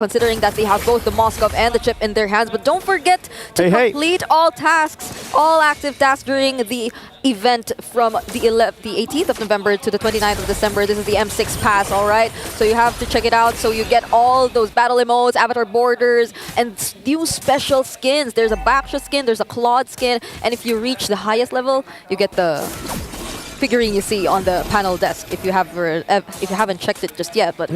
considering that they have both the Moskov and the chip in their hands. But don't forget to complete all tasks, all active tasks during the event from the 18th of November to the 29th of December. This is the M6 pass, all right? So you have to check it out. So you get all those battle emotes, avatar borders, and new special skins. There's a Baksha skin, there's a Claude skin, and if you reach the highest level, you get the figurine you see on the panel desk if you haven't checked it just yet. But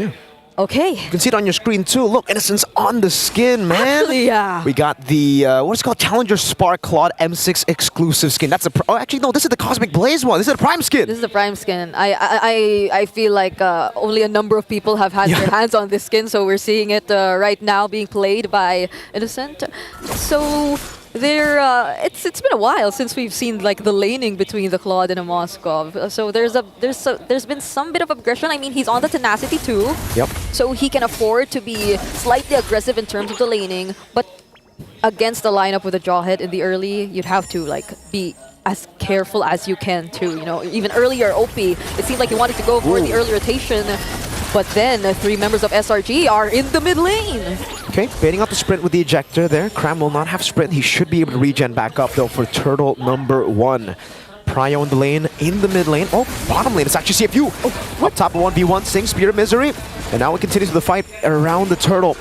okay. You can see it on your screen too. Look, Innocence on the skin, man. Actually, yeah. We got the, what's it called? Challenger Spark Claude M6 exclusive skin. That's a, oh, actually, no, this is the Cosmic Blaze one. This is the Prime skin. This is the Prime skin. I feel like only a number of people have had their hands on this skin, so we're seeing it right now being played by Innocent. So it's been a while since we've seen like the laning between the Claude and the Moskov. So there's been some bit of aggression. I mean, he's on the tenacity too. Yep. So he can afford to be slightly aggressive in terms of the laning, but against the lineup with a Jawhead in the early, you'd have to like be as careful as you can too. You know, even earlier OP, it seemed like he wanted to go for the early rotation. But then, 3 members of SRG are in the mid lane. Okay, baiting up the sprint with the ejector there. Cram will not have sprint. He should be able to regen back up, though, for turtle number 1. Pryo in the lane, in the mid lane. Oh, bottom lane, it's actually CFU. Oh, up top of 1v1, Sing, Spear of Misery. And now it continues the fight around the turtle.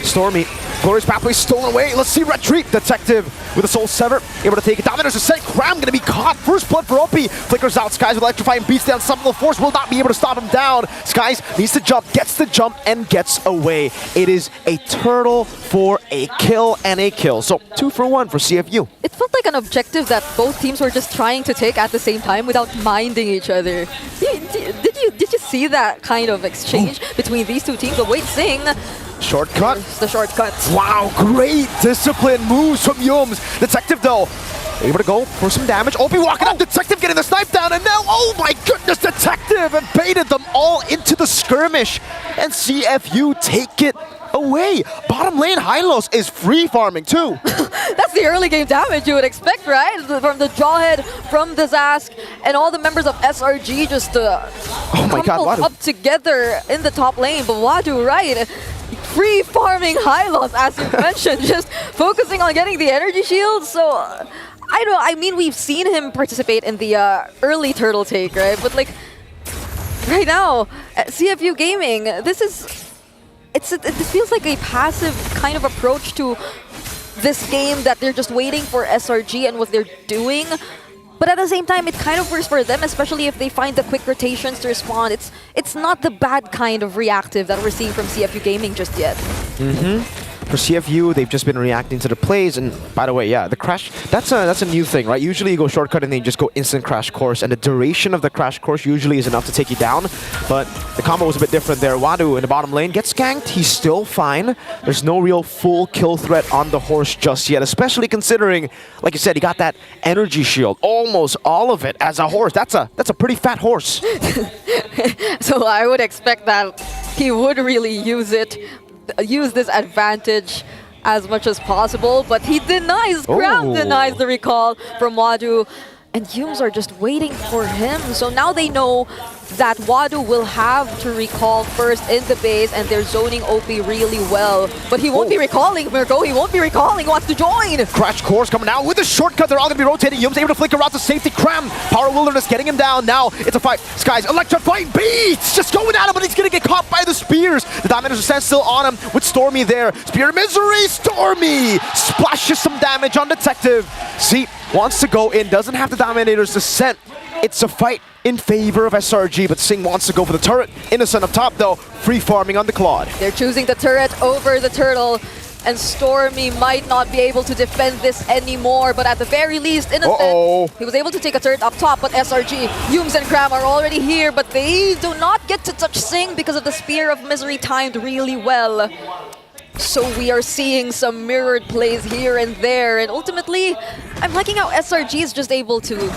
Stormy, Glorious Pathway stolen away. Let's see Retreat. Detective with a Soul Sever, able to take it down. There's a set. Cram going to be caught. First blood for OP. Flickers out. Skies with Electrifying beats down. Summonal Force will not be able to stop him down. Skies needs to jump, gets the jump, and gets away. It is a turtle for a kill and a kill. So 2 for 1 for CFU. It felt like an objective that both teams were just trying to take at the same time without minding each other. Did you see that kind of exchange between these two teams? But wait, Sing. Shortcut. The shortcut. Wow, great discipline moves from Yums. Detective, though, able to go for some damage. OP walking up, Detective getting the snipe down, and now, oh my goodness, Detective and baited them all into the skirmish. And CFU take it away. Bottom lane, Hylos is free farming too. That's the early game damage you would expect, right? From the Jawhead, from the Zask, and all the members of SRG just up together in the top lane. But Wadu, right? Free farming Hylos, as you mentioned, just focusing on getting the energy shield. So I don't know. I mean, we've seen him participate in the early turtle take, right? But like right now, at CFU Gaming, it feels like a passive kind of approach to this game that they're just waiting for SRG and what they're doing. But at the same time, it kind of works for them, especially if they find the quick rotations to respond. It's not the bad kind of reactive that we're seeing from CFU Gaming just yet. For CFU, they've just been reacting to the plays, and by the way, yeah, the crash, that's a new thing, right? Usually you go shortcut and then you just go instant crash course, and the duration of the crash course usually is enough to take you down, but the combo was a bit different there. Wadu in the bottom lane gets ganked, he's still fine. There's no real full kill threat on the horse just yet, especially considering, like you said, he got that energy shield, almost all of it as a horse. That's a pretty fat horse. So I would expect that he would really use this advantage as much as possible, but he denies, Cram denies the recall from Wadu, and Yums are just waiting for him. So now they know that Wadu will have to recall first in the base, and they're zoning OP really well. But he won't be recalling, Mirko. He won't be recalling. He wants to join. Crash course coming out with a shortcut. They're all going to be rotating. Yums able to flicker out to safety. Cram, Power Wilderness getting him down. Now it's a fight. Skies electrifying beats. Just going at him, but he's going to get caught by the spears. The Dominators are still on him with Stormy there. Spear of Misery. Stormy splashes some damage on Detective. See, wants to go in. Doesn't have the Dominator's descent. It's a fight in favor of SRG, but Sing wants to go for the turret. Innocent up top, though, free farming on the Claude. They're choosing the turret over the turtle, and Stormy might not be able to defend this anymore, but at the very least, Innocent, he was able to take a turret up top, but SRG, Yums and Cram are already here, but they do not get to touch Sing because of the Spear of Misery timed really well. So we are seeing some mirrored plays here and there, and ultimately, I'm liking how SRG is just able to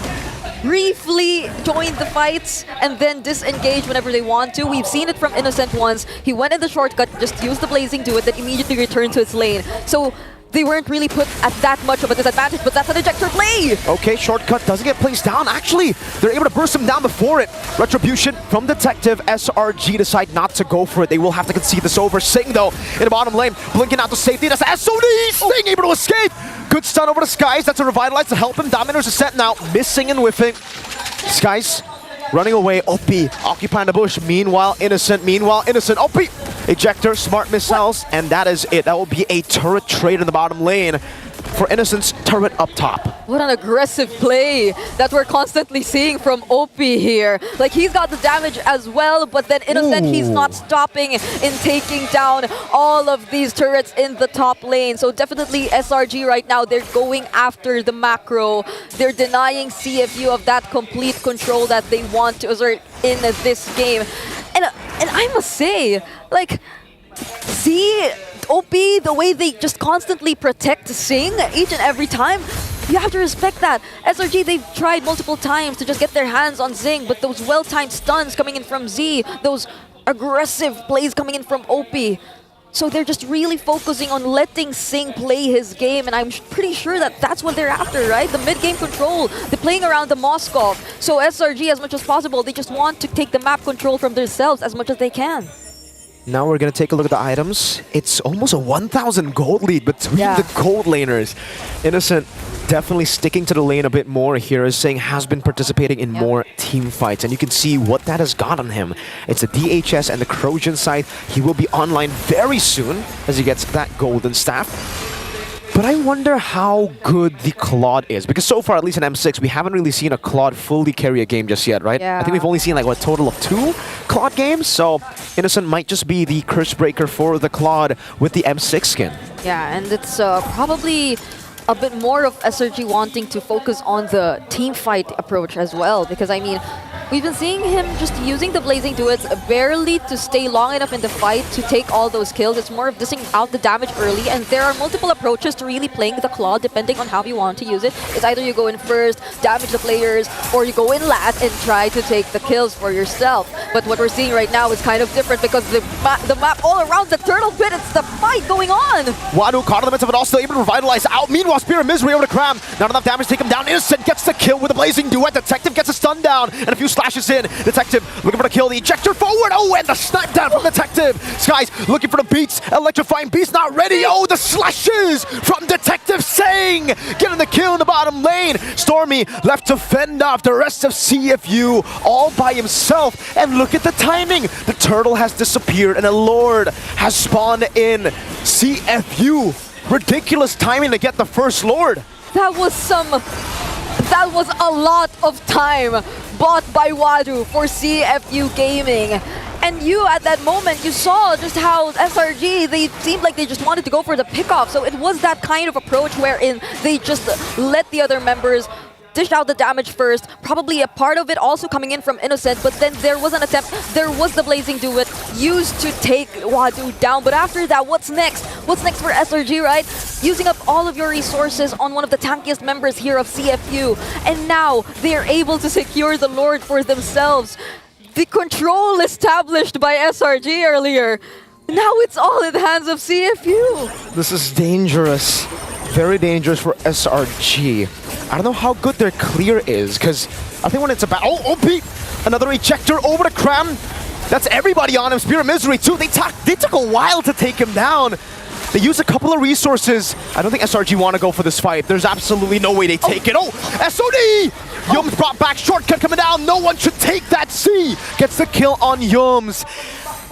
briefly join the fights and then disengage whenever they want to. We've seen it from Innocent once. He went in the shortcut, just used the Blazing to it, then immediately returned to its lane. So they weren't really put at that much of a disadvantage, but that's an ejector play! Okay, shortcut doesn't get placed down. Actually, they're able to burst him down before it. Retribution from Detective. SRG decide not to go for it. They will have to concede this over. Sing, though, in the bottom lane, blinking out to safety. That's SOD! Sing able to escape! Good stun over to Skies. That's a Revitalize to help him. Dominators are set now, missing and whiffing. Skies running away. OP occupying the bush. Meanwhile, Innocent. OP! Ejector, smart missiles, and that is it. That will be a turret trade in the bottom lane for Innocent's turret up top. What an aggressive play that we're constantly seeing from OP here. Like, he's got the damage as well, but then Innocent, he's not stopping in taking down all of these turrets in the top lane. So definitely SRG right now, they're going after the macro. They're denying CFU of that complete control that they want to assert in this game. And I must say, like, see OP, the way they just constantly protect Sing each and every time, you have to respect that. SRG, they've tried multiple times to just get their hands on Zing, but those well-timed stuns coming in from Z, those aggressive plays coming in from OP. So they're just really focusing on letting Sing play his game, and I'm pretty sure that that's what they're after, right? The mid-game control, they're playing around the Moskov. So SRG, as much as possible, they just want to take the map control from themselves as much as they can. Now we're going to take a look at the items. It's almost a 1,000 gold lead between the gold laners. Innocent definitely sticking to the lane a bit more here, as Sing has been participating in more team fights, and you can see what that has got on him. It's the DHS and the Trojan side. He will be online very soon as he gets that golden staff. But I wonder how good the Claude is, because so far, at least in M6, we haven't really seen a Claude fully carry a game just yet, right? Yeah. I think we've only seen like a total of 2 Claude games, so Innocent might just be the curse breaker for the Claude with the M6 skin. Yeah, and it's probably a bit more of SRG wanting to focus on the team fight approach as well, because I mean, we've been seeing him just using the Blazing Duets barely to stay long enough in the fight to take all those kills. It's more of dishing out the damage early, and there are multiple approaches to really playing the Claude depending on how you want to use it. It's either you go in first, damage the players, or you go in last and try to take the kills for yourself. But what we're seeing right now is kind of different, because the map all around the turtle pit, it's the fight going on! Wadu caught in the midst of it all, still able to revitalize out. Meanwhile, Spear of Misery over to Cram. Not enough damage to take him down. Innocent gets the kill with a Blazing Duet. Detective gets a stun down, and a few slashes in. Detective looking for the kill. The ejector forward. Oh, and the snap down from Detective. Skies looking for the beats. Electrifying beats not ready. Oh, the slashes from Detective Sing. Getting the kill in the bottom lane. Stormy left to fend off the rest of CFU all by himself. And look at the timing. The turtle has disappeared, and a Lord has spawned in. CFU. Ridiculous timing to get the first Lord. That was a lot of time bought by Wadu for CFU Gaming. And you, at that moment, you saw just how SRG, they seemed like they just wanted to go for the pickoff. So it was that kind of approach wherein they just let the other members dish out the damage first, probably a part of it also coming in from Innocent, but then there was an attempt, there was the Blazing Duet used to take Wadu down, but after that, what's next? What's next for SRG, right? Using up all of your resources on one of the tankiest members here of CFU, and now they're able to secure the Lord for themselves. The control established by SRG earlier, now it's all in the hands of CFU. This is dangerous. Very dangerous for SRG. I don't know how good their clear is, because I think when it's about... Oh, OP! Another ejector over to Cram. That's everybody on him. Spear of Misery too. They took a while to take him down. They used a couple of resources. I don't think SRG want to go for this fight. There's absolutely no way they take it. Oh, SOD! Yums brought back, shortcut coming down. No one should take that C. Gets the kill on Yums.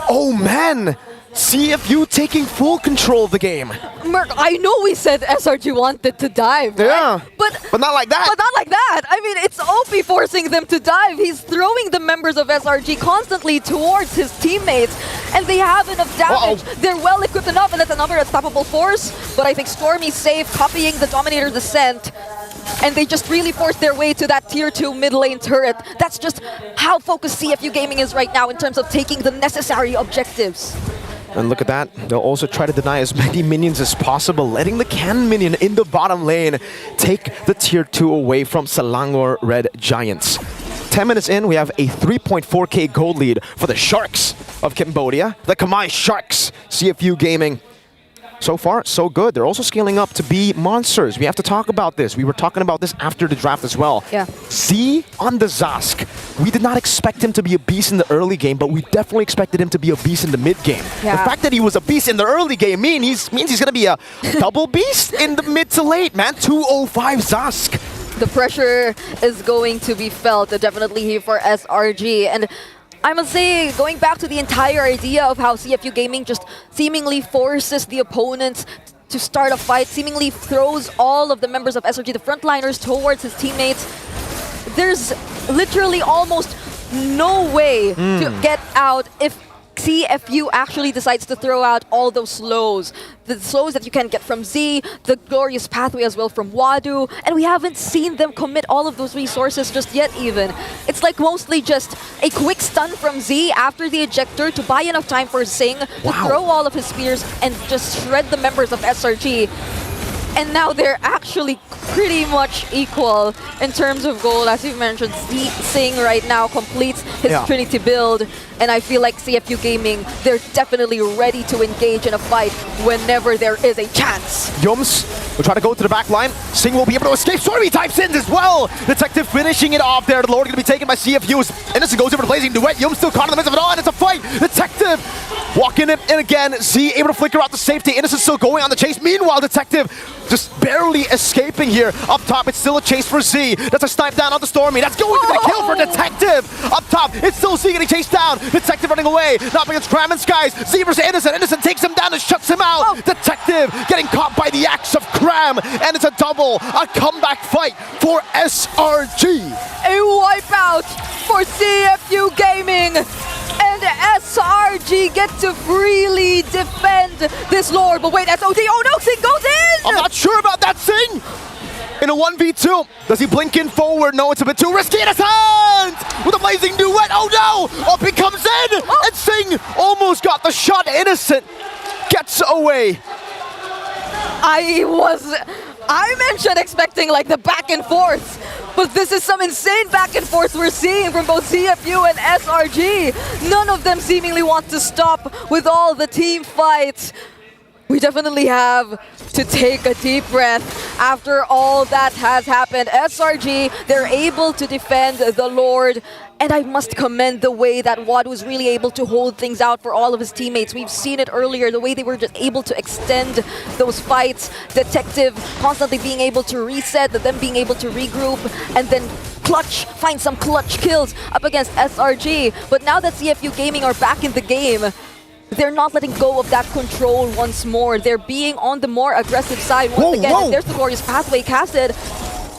Oh, man. CFU taking full control of the game. Merc, I know we said SRG wanted to dive, right? Yeah, but not like that. But not like that. I mean, it's OP forcing them to dive. He's throwing the members of SRG constantly towards his teammates, and they have enough damage. They're well equipped enough, and that's another unstoppable force. But I think Stormy's safe, copying the Dominator descent, and they just really forced their way to that tier 2 mid lane turret. That's just how focused CFU Gaming is right now in terms of taking the necessary objectives. And look at that, they'll also try to deny as many minions as possible, letting the cannon minion in the bottom lane take the tier 2 away from Selangor Red Giants. 10 minutes in, we have a 3.4k gold lead for the Sharks of Cambodia, the Khmer Sharks. CFU Gaming So far, so good. They're also scaling up to be monsters. We have to talk about this. We were talking about this after the draft as well. Yeah. Z on the Zask. We did not expect him to be a beast in the early game, but we definitely expected him to be a beast in the mid game. Yeah. The fact that he was a beast in the early game means he's going to be a double beast in the mid to late, man. 205 Zask. The pressure is going to be felt definitely here for SRG. And I must say, going back to the entire idea of how CFU Gaming just seemingly forces the opponents to start a fight, seemingly throws all of the members of SRG, the frontliners, towards his teammates, there's literally almost no way to get out if CFU actually decides to throw out all those slows. The slows that you can get from Z, the glorious pathway as well from Wadu, and we haven't seen them commit all of those resources just yet even. It's like mostly just a quick stun from Z after the ejector to buy enough time for Sing to throw all of his spears and just shred the members of SRG. And now they're actually pretty much equal in terms of gold. As you mentioned, Sing right now completes his Trinity build. And I feel like CFU Gaming, they're definitely ready to engage in a fight whenever there is a chance. Yums will try to go to the back line. Sing will be able to escape. Stormy types in as well. Detective finishing it off there. The Lord going to be taken by CFU's. Innocent goes over to Blazing Duet. Yums still caught in the midst of it all, and it's a fight. Detective walking in again. Z able to flicker out the safety. Innocent still going on the chase. Meanwhile, Detective just barely escaping here. Up top, it's still a chase for Z. That's a snipe down on the Stormy. That's going to be a kill for Detective. Up top, it's still Z getting chased down. Detective running away. Not against Cram and Skies. Z versus Innocent. Innocent takes him down and shuts him out. Detective getting caught by the axe of Cram. And it's a double. A comeback fight for SRG. A wipeout for CFU Gaming. And SRG get to freely defend this Lord. But wait, SOD. Oh no, Sing goes in! I'm not sure about that, Sing! In a 1v2, does he blink in forward? No, it's a bit too risky. Innocent! With a Blazing Duet, oh no! Up he comes in! And Sing almost got the shot. Innocent gets away. I mentioned expecting like the back and forth, but this is some insane back and forth we're seeing from both CFU and SRG. None of them seemingly want to stop with all the team fights. We definitely have to take a deep breath after all that has happened. SRG, they're able to defend the Lord, and I must commend the way that Wad was really able to hold things out for all of his teammates. We've seen it earlier, the way they were just able to extend those fights. Detective constantly being able to reset, them being able to regroup, and then find some clutch kills up against SRG. But now that CFU Gaming are back in the game, they're not letting go of that control once more. They're being on the more aggressive side once again. And there's the glorious pathway casted.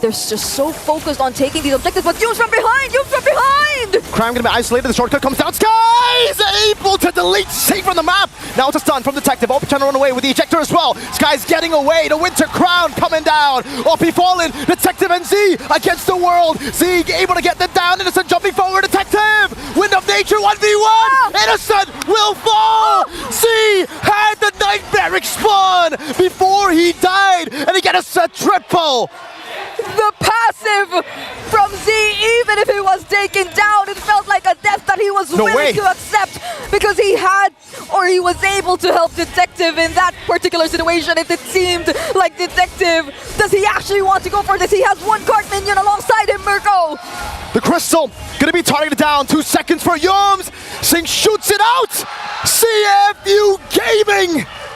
They're just so focused on taking these objectives, but Yums from behind! Yums from behind! Cram gonna be isolated, the shortcut comes down. Sky's able to delete Sing from the map! Now it's a stun from Detective. Opi trying to run away with the ejector as well. Sky's getting away, the Winter Crown coming down. Opi falling, Detective and Z against the world. Z able to get them down, Innocent jumping forward, Detective! Wind of Nature 1v1! Innocent will fall! Z had the Nightmare spawn before he died, and he gets a triple! The passive from Z, even if he was taken down, it felt like a death that he was willing to accept because he was able to help Detective in that particular situation. If it seemed like Detective, does he actually want to go for this? He has one card minion alongside him, Mirko. The Crystal gonna be targeted down. 2 seconds for Yums. Sing shoots it out. CFU Gaming